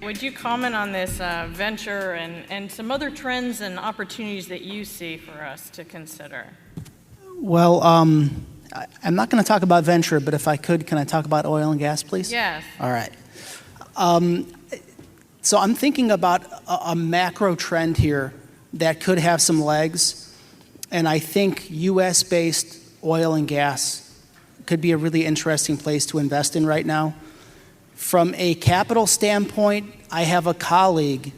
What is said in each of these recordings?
Would you comment on this venture and some other trends and opportunities that you see for us to consider? Well, I'm not going to talk about venture, but if I could, can I talk about oil and gas, please? Yes. All right. So I'm thinking about a macro trend here that could have some legs, and I think U.S.-based oil and gas could be a really interesting place to invest in right now. From a capital standpoint, I have a colleague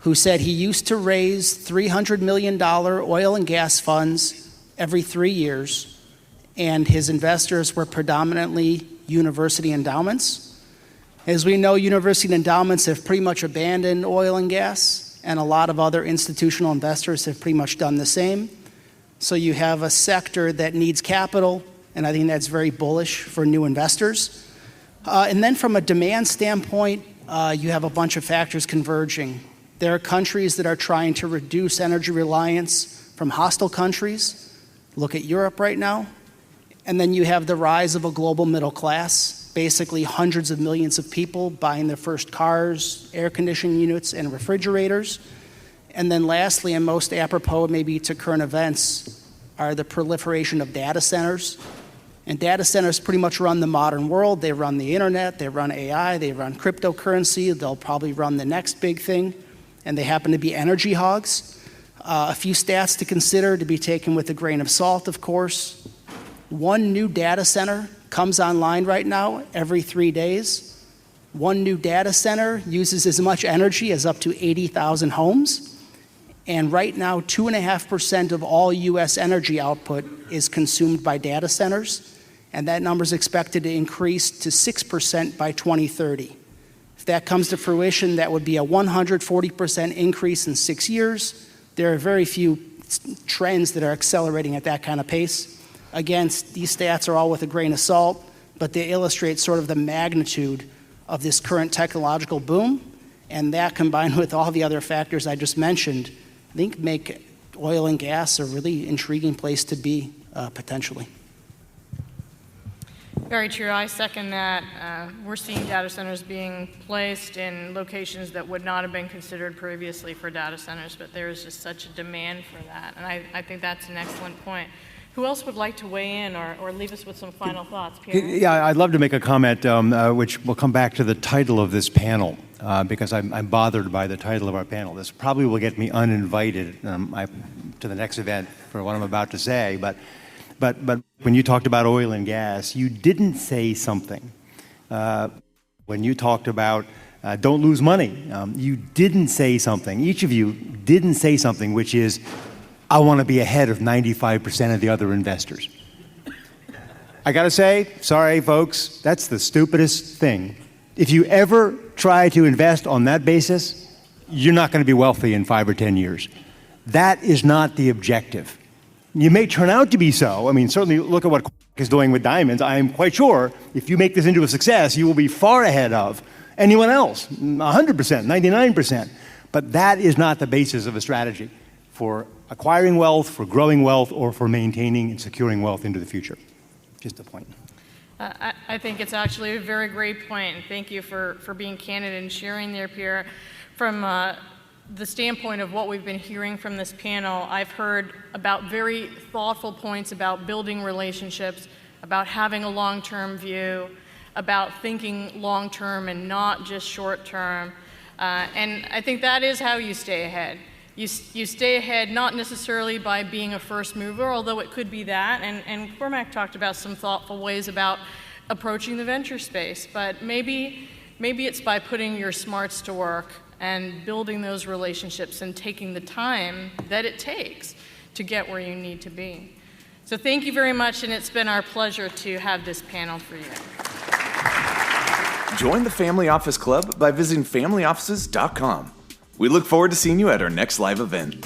who said he used to raise $300 million oil and gas funds every 3 years, and his investors were predominantly university endowments. As we know, university endowments have pretty much abandoned oil and gas, and a lot of other institutional investors have pretty much done the same. So you have a sector that needs capital, and I think that's very bullish for new investors. And then from a demand standpoint, you have a bunch of factors converging. There are countries that are trying to reduce energy reliance from hostile countries. Look at Europe right now. And then you have the rise of a global middle class, basically hundreds of millions of people buying their first cars, air conditioning units, and refrigerators. And then lastly, and most apropos maybe to current events, are the proliferation of data centers. And data centers pretty much run the modern world. They run the internet, they run AI, they run cryptocurrency, they'll probably run the next big thing, and they happen to be energy hogs. A few stats to consider, to be taken with a grain of salt, of course. One new data center comes online right now every 3 days. One new data center uses as much energy as up to 80,000 homes. And right now, 2.5% of all US energy output is consumed by data centers. And that number is expected to increase to 6% by 2030. If that comes to fruition, that would be a 140% increase in 6 years. There are very few trends that are accelerating at that kind of pace. Again, these stats are all with a grain of salt, but they illustrate sort of the magnitude of this current technological boom. And that, combined with all the other factors I just mentioned, I think make oil and gas a really intriguing place to be potentially. Very true. I second that. We're seeing data centers being placed in locations that would not have been considered previously for data centers, but there is just such a demand for that. And I think that's an excellent point. Who else would like to weigh in or leave us with some final thoughts? Pierre? Yeah, I'd love to make a comment, which will come back to the title of this panel, because I'm bothered by the title of our panel. This probably will get me uninvited to the next event for what I'm about to say, but when you talked about oil and gas, you didn't say something. When you talked about don't lose money, you didn't say something. Each of you didn't say something, which is, I want to be ahead of 95% of the other investors. I got to say, sorry, folks, that's the stupidest thing. If you ever try to invest on that basis, you're not going to be wealthy in 5 or 10 years. That is not the objective. You may turn out to be so. I mean, certainly look at what is doing with diamonds. I am quite sure if you make this into a success, you will be far ahead of anyone else, 100%, 99%. But that is not the basis of a strategy for acquiring wealth, for growing wealth, or for maintaining and securing wealth into the future. Just a point. I think it's actually a very great point. And thank you for being candid and sharing there, Pierre. From the standpoint of what we've been hearing from this panel, I've heard about very thoughtful points about building relationships, about having a long-term view, about thinking long-term and not just short-term. And I think that is how you stay ahead. You stay ahead not necessarily by being a first mover, although it could be that, and Cormac talked about some thoughtful ways about approaching the venture space, but maybe it's by putting your smarts to work and building those relationships and taking the time that it takes to get where you need to be. So thank you very much, and it's been our pleasure to have this panel for you. Join the Family Office Club by visiting familyoffices.com. We look forward to seeing you at our next live event.